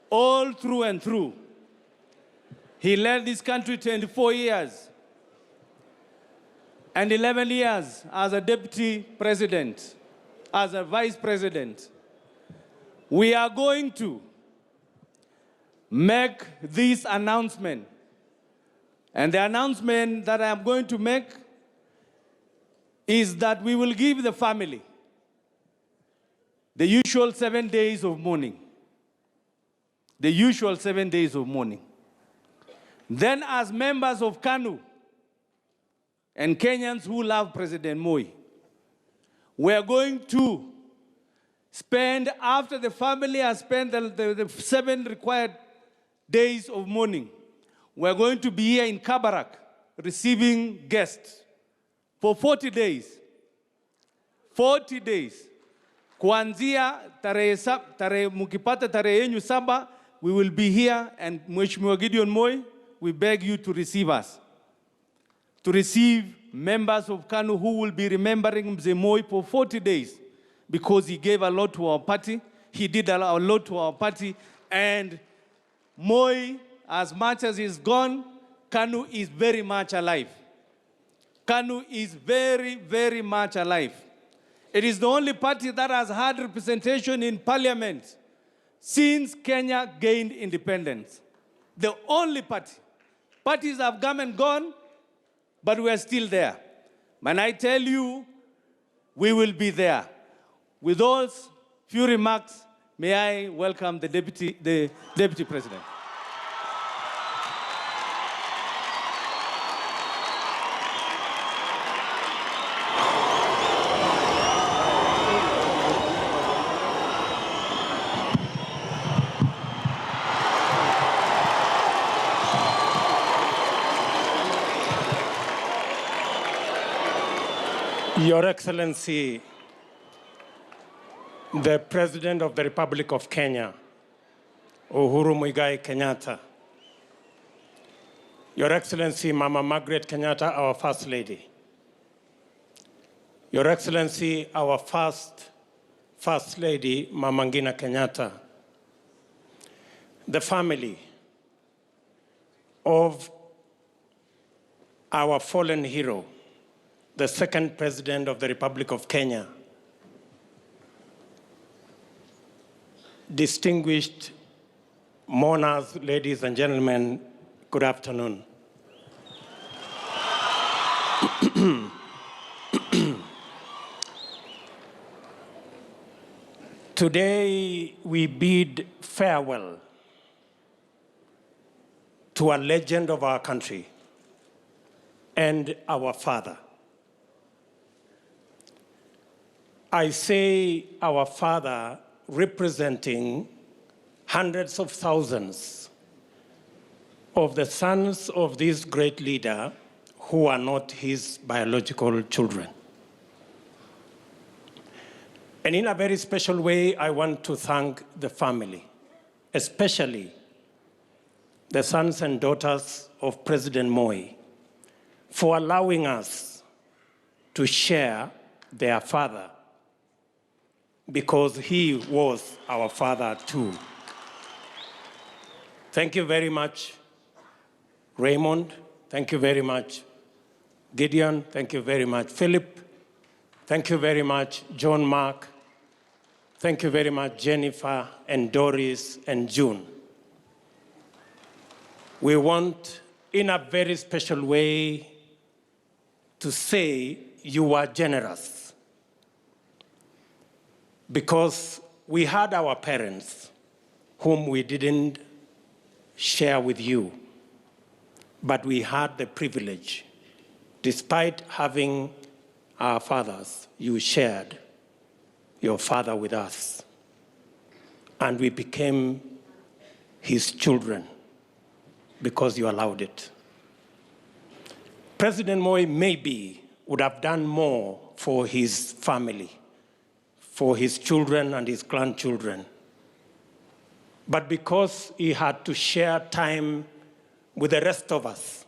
all through and through. He led this country 24 years and 11 years as a deputy president, as a vice president. We are going to make this announcement. And the announcement that I am going to make is that we will give the family the usual 7 days of mourning. The usual 7 days of mourning. Then, as members of KANU and Kenyans who love President Moi, we are going to spend, after the family has spent the 7 required days of mourning, we are going to be here in Kabarak receiving guests for 40 days. 40 days. Kuanzia tarehe mukipata tarehe yenyu 7, we will be here, and Mheshimiwa Gideon Moi, we beg you to receive us. To receive members of KANU who will be remembering Mzee Moi for 40 days because he gave a lot to our party. He did a lot to our party. And Moi, as much as he's gone, KANU is very much alive. KANU is very, very much alive. It is the only party that has had representation in parliament since Kenya gained independence. The only party. Parties have come and gone, but we are still there. When I tell you, we will be there. With those few remarks, may I welcome the Deputy President. Your Excellency, the President of the Republic of Kenya, Uhuru Muigai Kenyatta, Your Excellency, Mama Margaret Kenyatta, our First Lady, Your Excellency, our First Lady, Mama Ngina Kenyatta, the family of our fallen hero, the second President of the Republic of Kenya, distinguished mourners, ladies and gentlemen, good afternoon. Today, we bid farewell to a legend of our country and our father. I say our father representing hundreds of thousands of the sons of this great leader who are not his biological children. And in a very special way, I want to thank the family, especially the sons and daughters of President Moi, for allowing us to share their father, because he was our father too. Thank you very much, Raymond. Thank you very much, Gideon. Thank you very much, Philip. Thank you very much, John Mark. Thank you very much, Jennifer and Doris and June. We want, in a very special way, to say you are generous. Because we had our parents whom we didn't share with you, but we had the privilege, despite having our fathers, you shared your father with us, and we became his children because you allowed it. President Moi maybe would have done more for his family, for his children and his grandchildren. But because he had to share time with the rest of us,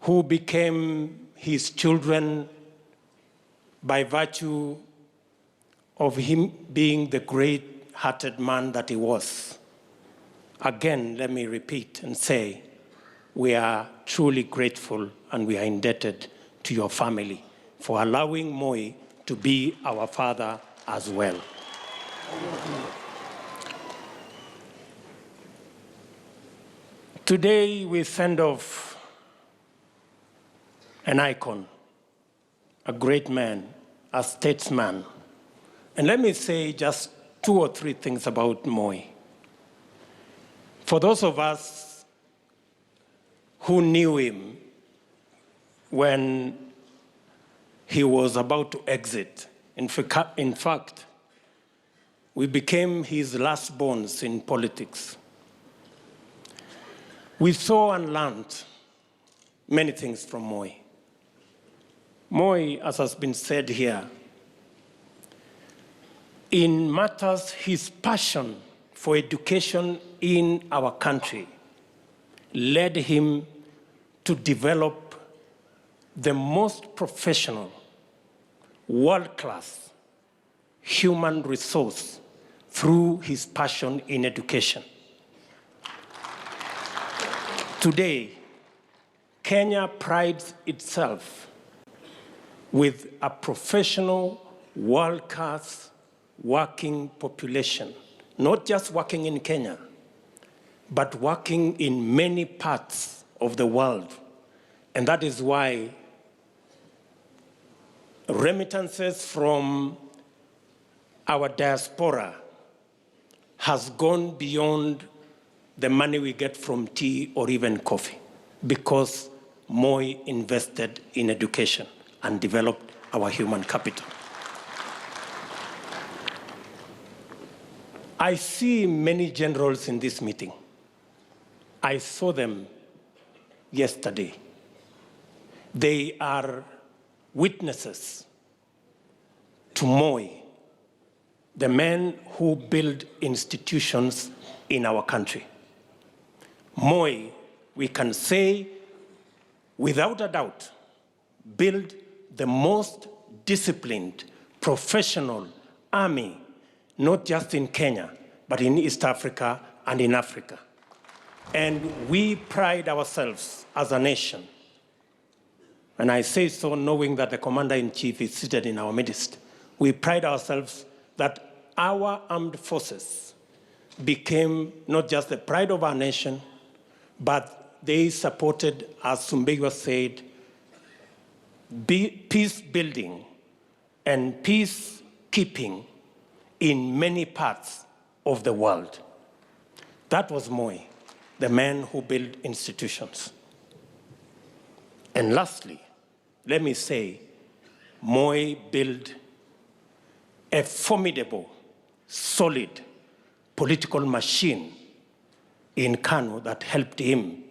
who became his children by virtue of him being the great kind-hearted man that he was. Again, let me repeat and say, we are truly grateful and we are indebted to your family for allowing Moi to be our father as well. Today, we send off an icon, a great man, a statesman. And let me say just 2 or 3 things about Moi. For those of us who knew him when he was about to exit, in fact, we became his last bonds in politics. We saw and learned many things from Moi. Moi, as has been said here, in matters, his passion for education in our country led him to develop the most professional, world-class human resource through his passion in education. Today, Kenya prides itself with a professional, world-class working population, not just working in Kenya, but working in many parts of the world. And that is why remittances from our diaspora has gone beyond the money we get from tea or even coffee, because Moi invested in education and developed our human capital. I see many generals in this meeting. I saw them yesterday. They are witnesses to Moi, the man who built institutions in our country. Moi, we can say without a doubt, built the most disciplined, professional army, not just in Kenya, but in East Africa and in Africa. And we pride ourselves as a nation. And I say so knowing that the Commander-in-Chief is seated in our midst. We pride ourselves that our armed forces became not just the pride of our nation, but they supported, as Sumbegwa said, peace building and peacekeeping in many parts of the world. That was Moi, the man who built institutions. And lastly, let me say, Moi built a formidable, solid political machine in Kano that helped him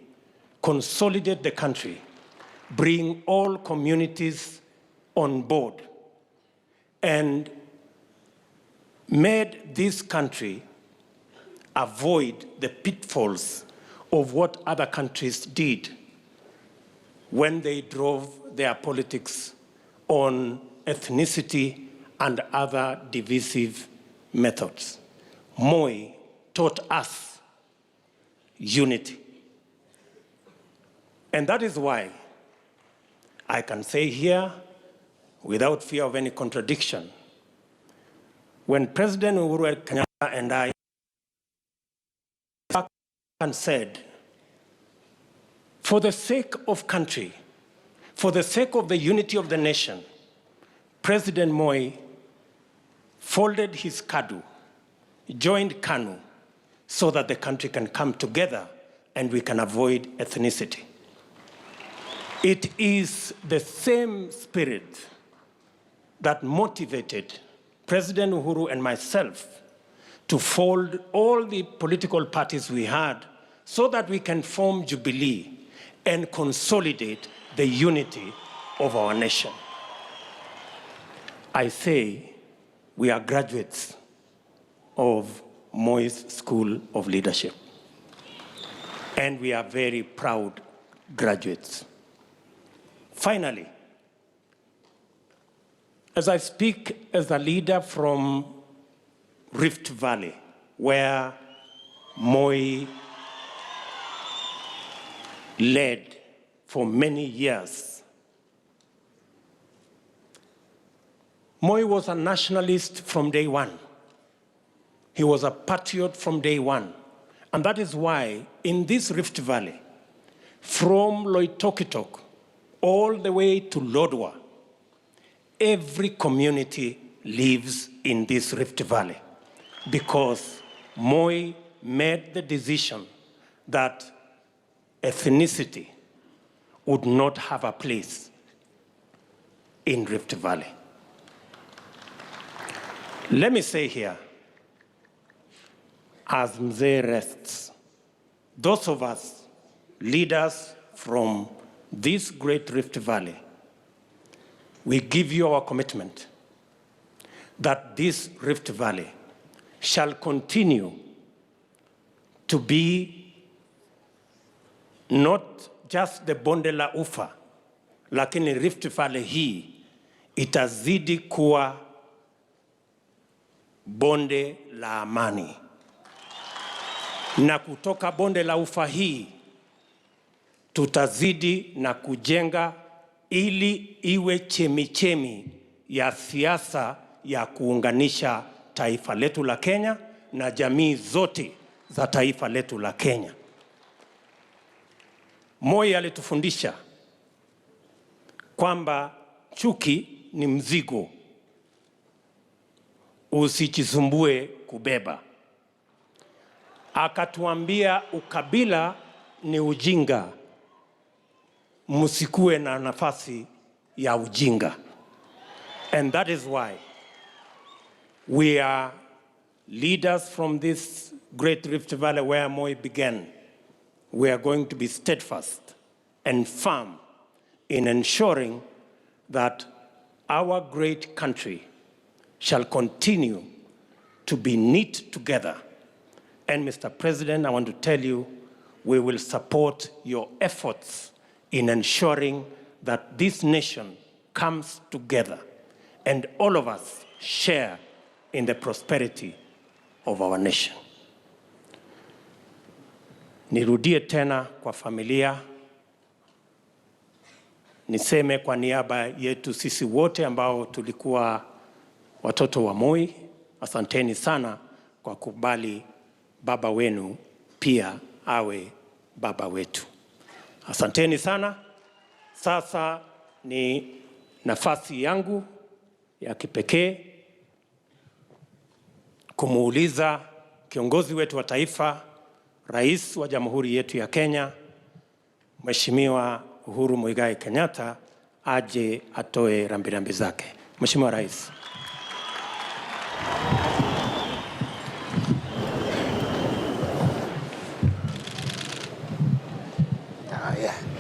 consolidate the country, bring all communities on board, and made this country avoid the pitfalls of what other countries did when they drove their politics on ethnicity and other divisive methods. Moi taught us unity. And that is why I can say here, without fear of any contradiction, when President Uhuru Kenyatta and I said, for the sake of country, for the sake of the unity of the nation, President Moi folded his KADU, joined KANU, so that the country can come together and we can avoid ethnicity. It is the same spirit that motivated President Uhuru and myself to fold all the political parties we had so that we can form Jubilee and consolidate the unity of our nation. I say we are graduates of Moi's School of Leadership, and we are very proud graduates. Finally, as I speak as a leader from Rift Valley, where Moi led for many years. Moi was a nationalist from day one. He was a patriot from day one. And that is why in this Rift Valley, from Loitokitok all the way to Lodwar, every community lives in this Rift Valley because Moi made the decision that ethnicity would not have a place in Rift Valley. Let me say here, as Mzee rests, those of us, leaders from this great Rift Valley, we give you our commitment that this Rift Valley shall continue to be not just the bonde la ufa, lakini Rift Valley hii itazidi kuwa bonde la amani. Na kutoka bonde la ufa hii tutazidi na kujenga ili iwe chemichemi ya siasa ya kuunganisha taifa letu la Kenya na jamii zote za taifa letu la Kenya. Moi alitufundisha kwamba chuki ni mzigo, usijisumbue kubeba. Akatuambia ukabila ni ujinga, musikue na nafasi ya ujinga. And that is why we are leaders from this great Rift Valley where Moi began. We are going to be steadfast and firm in ensuring that our great country shall continue to be knit together. And Mr. President, I want to tell you, we will support your efforts in ensuring that this nation comes together and all of us share in the prosperity of our nation. Nirudie tena kwa familia, niseme kwa niaba yetu sisi wote ambao tulikuwa watoto wa Moi, asanteni sana kwa kubali baba wenu pia awe baba wetu. Asanteni sana. Sasa ni nafasi yangu ya kipekee kumuuliza kiongozi wetu wa taifa, Rais wa Jamhuri yetu ya Kenya, Mheshimiwa Uhuru Muigai Kenyatta, aje atoe rambirambi zake. Mheshimiwa Rais.